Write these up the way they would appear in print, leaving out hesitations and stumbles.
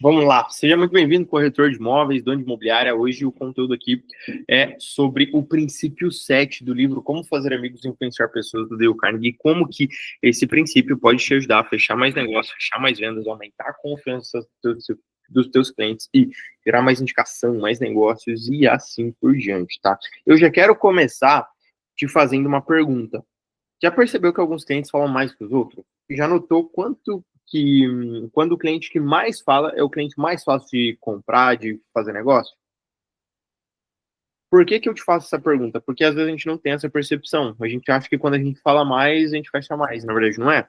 Vamos lá, seja muito bem-vindo, corretor de imóveis, dono de imobiliária. Hoje o conteúdo aqui é sobre o princípio 7 do livro Como Fazer Amigos e Influenciar Pessoas, do Dale Carnegie, como que esse princípio pode te ajudar a fechar mais negócios, fechar mais vendas, aumentar a confiança dos teus clientes e gerar mais indicação, mais negócios e assim por diante, tá? Eu já quero começar te fazendo uma pergunta. Já percebeu que alguns clientes falam mais que os outros? Já notou quanto que quando o cliente que mais fala é o cliente mais fácil de comprar, de fazer negócio? Por que que eu te faço essa pergunta? Porque às vezes a gente não tem essa percepção. A gente acha que quando a gente fala mais, a gente fecha mais. Na verdade, não é.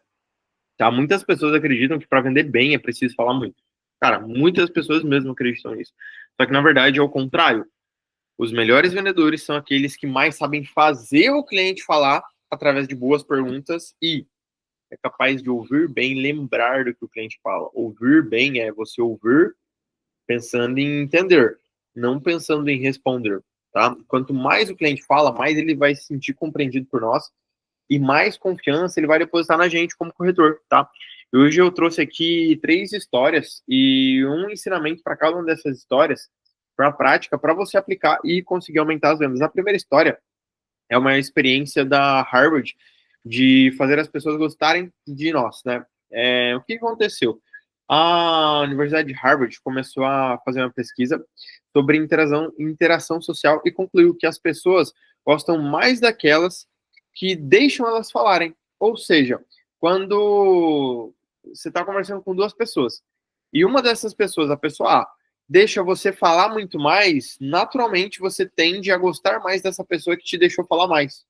Tá? Muitas pessoas acreditam que para vender bem é preciso falar muito. Cara, muitas pessoas mesmo acreditam nisso. Só que na verdade é o contrário. Os melhores vendedores são aqueles que mais sabem fazer o cliente falar através de boas perguntas e é capaz de ouvir bem, lembrar do que o cliente fala. Ouvir bem é você ouvir pensando em entender, não pensando em responder, tá? Quanto mais o cliente fala, mais ele vai se sentir compreendido por nós e mais confiança ele vai depositar na gente como corretor, tá? E hoje eu trouxe aqui 3 histórias e um ensinamento para cada uma dessas histórias para a prática, para você aplicar e conseguir aumentar as vendas. A primeira história é uma experiência da Harvard de fazer as pessoas gostarem de nós, né? O que aconteceu? A Universidade de Harvard começou a fazer uma pesquisa sobre interação social e concluiu que as pessoas gostam mais daquelas que deixam elas falarem. Ou seja, quando você está conversando com 2 pessoas e uma dessas pessoas, a pessoa A, deixa você falar muito mais, naturalmente você tende a gostar mais dessa pessoa que te deixou falar mais.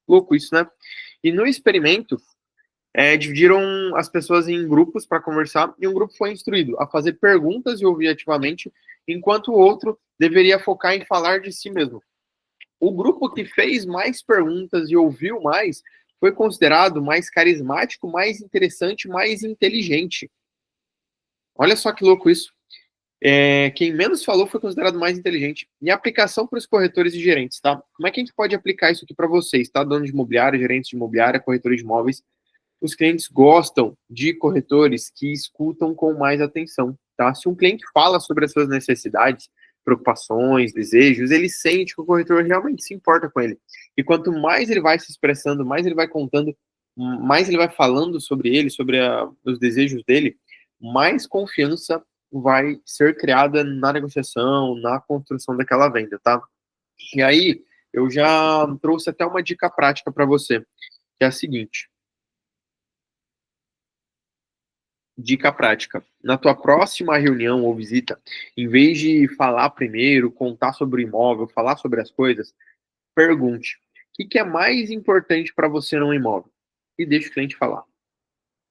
Louco isso, né? E no experimento, dividiram as pessoas em grupos para conversar e um grupo foi instruído a fazer perguntas e ouvir ativamente, enquanto o outro deveria focar em falar de si mesmo. O grupo que fez mais perguntas e ouviu mais foi considerado mais carismático, mais interessante, mais inteligente. Olha só que louco isso. Quem menos falou foi considerado mais inteligente. E a aplicação para os corretores e gerentes, tá? Como é que a gente pode aplicar isso aqui para vocês, tá? Donos de imobiliária, gerentes de imobiliária, corretores de imóveis. Os clientes gostam de corretores que escutam com mais atenção, tá? Se um cliente fala sobre as suas necessidades, preocupações, desejos, ele sente que o corretor realmente se importa com ele. E quanto mais ele vai se expressando, mais ele vai contando, mais ele vai falando sobre ele, sobre os desejos dele, mais confiança vai ser criada na negociação, na construção daquela venda, tá? E aí, eu já trouxe até uma dica prática para você, que é a seguinte. Dica prática. Na tua próxima reunião ou visita, em vez de falar primeiro, contar sobre o imóvel, falar sobre as coisas, pergunte: o que é mais importante para você no imóvel? E deixe o cliente falar.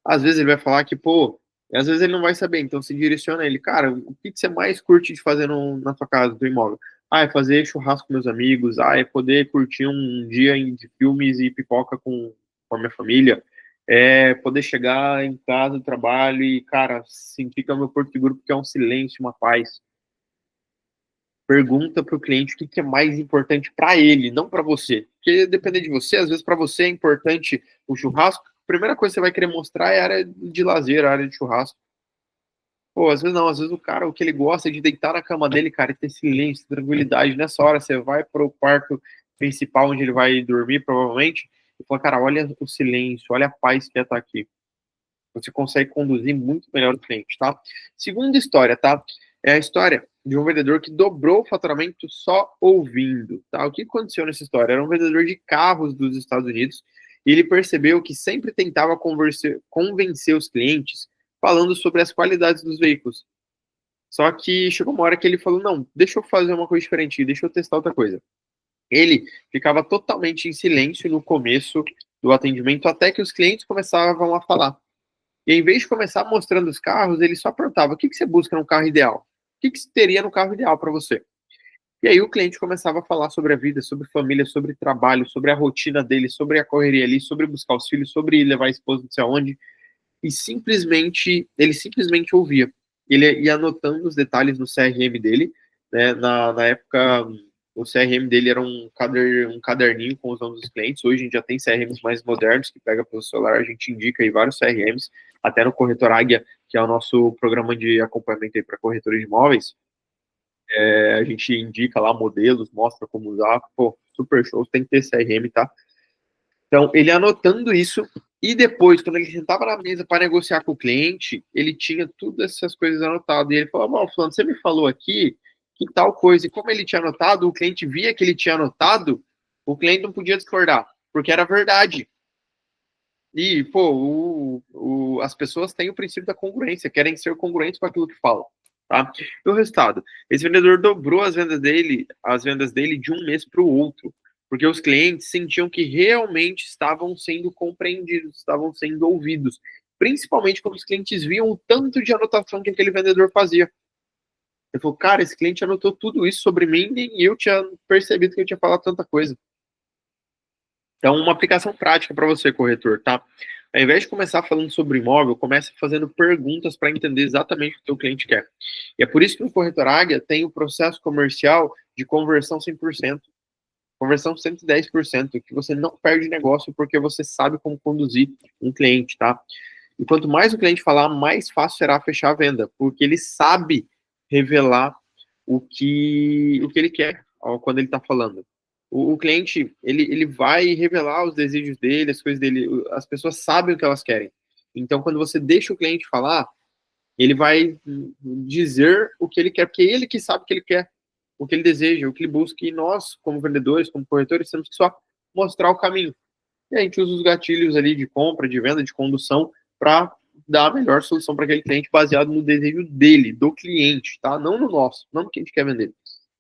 Às vezes ele vai falar que, pô, às vezes ele não vai saber, então se direciona a ele, cara, o que você mais curte de fazer na sua casa, no imóvel? Ah, é fazer churrasco com meus amigos, é poder curtir um dia de filmes e pipoca com a minha família, é poder chegar em casa do trabalho e, cara, sentir que é o meu porto seguro porque é um silêncio, uma paz. Pergunta para o cliente o que é mais importante para ele, não para você. Porque depender de você, às vezes para você é importante o churrasco. A primeira coisa que você vai querer mostrar é a área de lazer, a área de churrasco. Pô, às vezes não, às vezes o cara, o que ele gosta é de deitar na cama dele, cara, e ter silêncio, tranquilidade. Nessa hora você vai para o quarto principal onde ele vai dormir, provavelmente, e fala, cara, olha o silêncio, olha a paz que é estar aqui. Você consegue conduzir muito melhor o cliente, tá? Segunda história, tá? É a história de um vendedor que dobrou o faturamento só ouvindo, tá? O que aconteceu nessa história? Era um vendedor de carros dos Estados Unidos e ele percebeu que sempre tentava convencer os clientes falando sobre as qualidades dos veículos. Só que chegou uma hora que ele falou, não, deixa eu fazer uma coisa diferente, deixa eu testar outra coisa. Ele ficava totalmente em silêncio no começo do atendimento até que os clientes começavam a falar. E em vez de começar mostrando os carros, ele só perguntava: o que você busca no carro ideal? O que você teria no carro ideal para você? E aí o cliente começava a falar sobre a vida, sobre família, sobre trabalho, sobre a rotina dele, sobre a correria ali, sobre buscar os filhos, sobre levar a esposa não sei aonde. E ele simplesmente ouvia. Ele ia anotando os detalhes no CRM dele, né? Na época, o CRM dele era um caderninho com os nomes dos clientes. Hoje a gente já tem CRMs mais modernos que pega pelo celular, a gente indica aí vários CRMs, até no corretor Águia que é o nosso programa de acompanhamento para corretores de imóveis. A gente indica lá modelos, mostra como usar, pô, super show, tem que ter CRM, tá? Então, ele anotando isso, e depois, quando ele sentava na mesa para negociar com o cliente, ele tinha todas essas coisas anotadas, e ele falou, bom, Fulano, você me falou aqui que tal coisa, e como ele tinha anotado, o cliente via que ele tinha anotado, o cliente não podia discordar, porque era verdade. E, pô, as pessoas têm o princípio da congruência, querem ser congruentes com aquilo que falam, tá? E o resultado? Esse vendedor dobrou as vendas dele de um mês para o outro, porque os clientes sentiam que realmente estavam sendo compreendidos, estavam sendo ouvidos, principalmente quando os clientes viam o tanto de anotação que aquele vendedor fazia. Ele falou, cara, esse cliente anotou tudo isso sobre mim e eu tinha percebido que eu tinha falado tanta coisa. Então, uma aplicação prática para você, corretor, tá? Ao invés de começar falando sobre imóvel, comece fazendo perguntas para entender exatamente o que o cliente quer. E é por isso que no Corretor Águia tem o processo comercial de conversão 100%, conversão 110%, que você não perde negócio porque você sabe como conduzir um cliente, tá? E quanto mais o cliente falar, mais fácil será fechar a venda, porque ele sabe revelar o que ele quer quando ele está falando. O cliente, ele vai revelar os desejos dele, as coisas dele, as pessoas sabem o que elas querem. Então, quando você deixa o cliente falar, ele vai dizer o que ele quer, porque é ele que sabe o que ele quer, o que ele deseja, o que ele busca, e nós, como vendedores, como corretores, temos que só mostrar o caminho. E a gente usa os gatilhos ali de compra, de venda, de condução, para dar a melhor solução para aquele cliente baseado no desejo dele, do cliente, tá? Não no nosso, não no que a gente quer vender.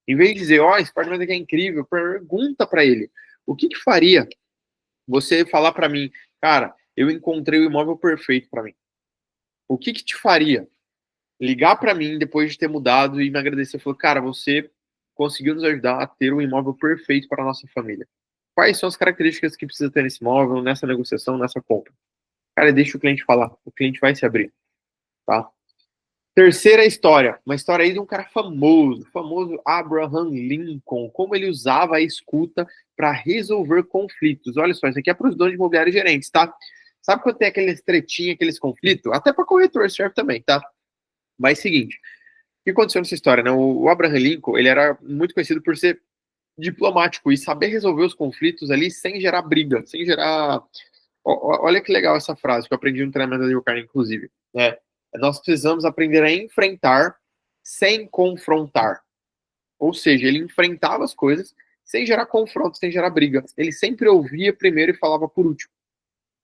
Em vez de dizer, ó, esse apartamento aqui é incrível, pergunta para ele, o que faria você falar para mim, cara, eu encontrei o imóvel perfeito para mim. O que te faria ligar para mim depois de ter mudado e me agradecer? Falou, cara, você conseguiu nos ajudar a ter o imóvel perfeito para a nossa família. Quais são as características que precisa ter nesse imóvel, nessa negociação, nessa compra? Cara, deixa o cliente falar, o cliente vai se abrir, tá? Terceira história, uma história aí de um cara famoso Abraham Lincoln, como ele usava a escuta para resolver conflitos. Olha só, isso aqui é para os donos de imobiliário e gerentes, tá? Sabe quando tem aqueles tretinhos, aqueles conflitos? Até para corretor serve também, tá? Mas seguinte, o que aconteceu nessa história, né? O Abraham Lincoln, ele era muito conhecido por ser diplomático e saber resolver os conflitos ali sem gerar briga, sem gerar... Olha que legal essa frase que eu aprendi no treinamento da Dale Carnegie, inclusive. Nós precisamos aprender a enfrentar sem confrontar. Ou seja, ele enfrentava as coisas sem gerar confronto, sem gerar briga. Ele sempre ouvia primeiro e falava por último.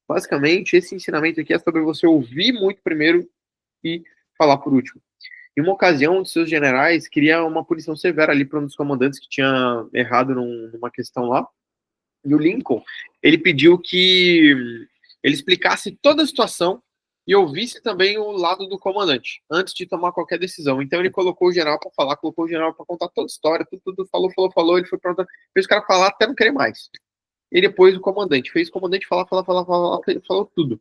Basicamente, esse ensinamento aqui é sobre você ouvir muito primeiro e falar por último. Em uma ocasião, um de seus generais queria uma punição severa ali para um dos comandantes que tinha errado numa questão lá. E o Lincoln, ele pediu que ele explicasse toda a situação e ouvisse também o lado do comandante, antes de tomar qualquer decisão. Então ele colocou o general para falar, colocou o general para contar toda a história, tudo, falou, ele foi pronto, fez o cara falar até não querer mais. E depois o comandante, fez o comandante falar, falou tudo.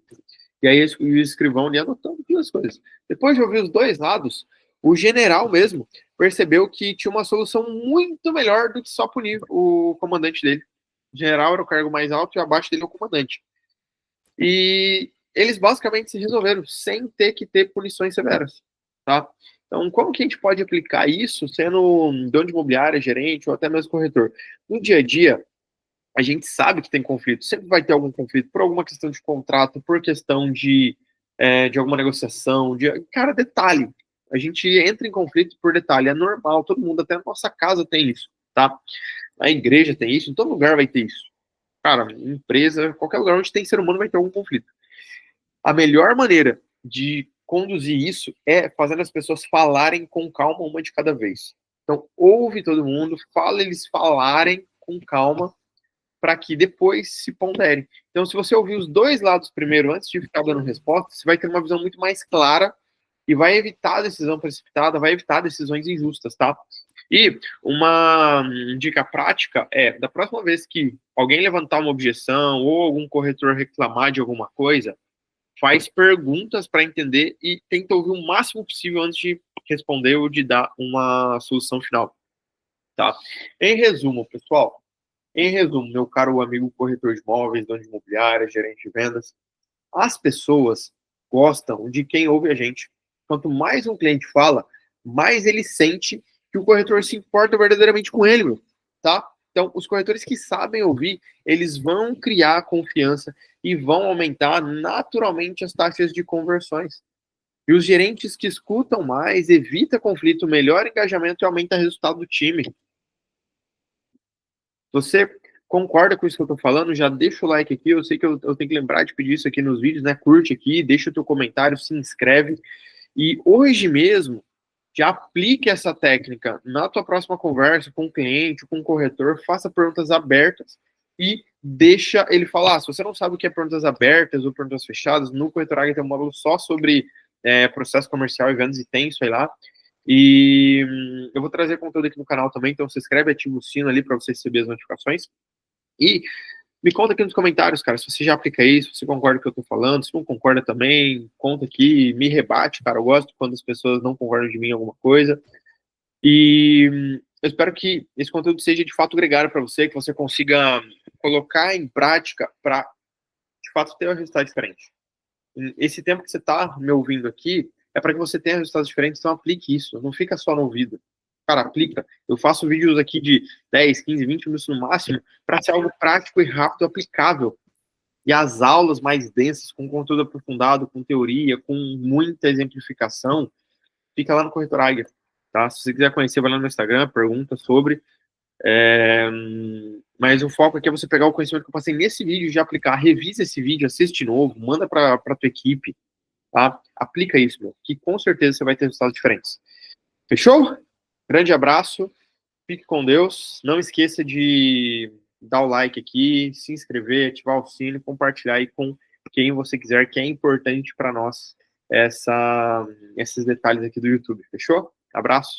E aí o escrivão ali anotando todas as coisas. Depois de ouvir os dois lados, o general mesmo percebeu que tinha uma solução muito melhor do que só punir o comandante dele. O general era o cargo mais alto e abaixo dele é o comandante. E eles basicamente se resolveram sem ter que ter punições severas, tá? Então, como que a gente pode aplicar isso sendo dono de imobiliária, gerente ou até mesmo corretor? No dia a dia, a gente sabe que tem conflito, sempre vai ter algum conflito por alguma questão de contrato, por questão de alguma negociação, cara, detalhe. A gente entra em conflito por detalhe, é normal, todo mundo, até na nossa casa tem isso, tá? Na igreja tem isso, em todo lugar vai ter isso. Cara, empresa, qualquer lugar onde tem ser humano vai ter algum conflito. A melhor maneira de conduzir isso é fazendo as pessoas falarem com calma uma de cada vez. Então, ouve todo mundo, fala eles falarem com calma para que depois se ponderem. Então, se você ouvir os dois lados primeiro, antes de ficar dando resposta, você vai ter uma visão muito mais clara e vai evitar a decisão precipitada, vai evitar decisões injustas, tá? E uma dica prática é, da próxima vez que alguém levantar uma objeção ou algum corretor reclamar de alguma coisa, faz perguntas para entender e tenta ouvir o máximo possível antes de responder ou de dar uma solução final, tá? Em resumo, pessoal, meu caro amigo corretor de imóveis, dono de imobiliária, gerente de vendas, as pessoas gostam de quem ouve a gente. Quanto mais um cliente fala, mais ele sente que o corretor se importa verdadeiramente com ele, meu, tá? Então, os corretores que sabem ouvir, eles vão criar confiança e vão aumentar naturalmente as taxas de conversões. E os gerentes que escutam mais, evita conflito, melhora engajamento e aumenta o resultado do time. Você concorda com isso que eu tô falando? Já deixa o like aqui. Eu sei que eu tenho que lembrar de pedir isso aqui nos vídeos, né? Curte aqui, deixa o teu comentário, se inscreve. E hoje mesmo, já aplique essa técnica na tua próxima conversa com o cliente, com o corretor, faça perguntas abertas e deixa ele falar. Se você não sabe o que é perguntas abertas ou perguntas fechadas, no Corretor Águia tem um módulo só sobre processo comercial e vendas e tem isso aí lá. E eu vou trazer conteúdo aqui no canal também, então se inscreve, ativa o sino ali para você receber as notificações. E me conta aqui nos comentários, cara, se você já aplica isso, se você concorda com o que eu tô falando, se não concorda também, conta aqui, me rebate, cara, eu gosto quando as pessoas não concordam de mim em alguma coisa. E eu espero que esse conteúdo seja de fato gregário para você, que você consiga colocar em prática para, de fato, ter um resultado diferente. Esse tempo que você tá me ouvindo aqui é para que você tenha resultados diferentes, então aplique isso, não fica só no ouvido. Cara, aplica. Eu faço vídeos aqui de 10, 15, 20 minutos no máximo para ser algo prático e rápido, aplicável. E as aulas mais densas, com conteúdo aprofundado, com teoria, com muita exemplificação, fica lá no Corretor Águia. Tá? Se você quiser conhecer, vai lá no Instagram, pergunta sobre. Mas o foco aqui é você pegar o conhecimento que eu passei nesse vídeo e já aplicar. Revisa esse vídeo, assiste de novo, manda para tua equipe. Tá? Aplica isso, meu, que com certeza você vai ter resultados diferentes. Fechou? Grande abraço. Fique com Deus. Não esqueça de dar o like aqui, se inscrever, ativar o sino, compartilhar aí com quem você quiser, que é importante para nós esses detalhes aqui do YouTube. Fechou? Abraço.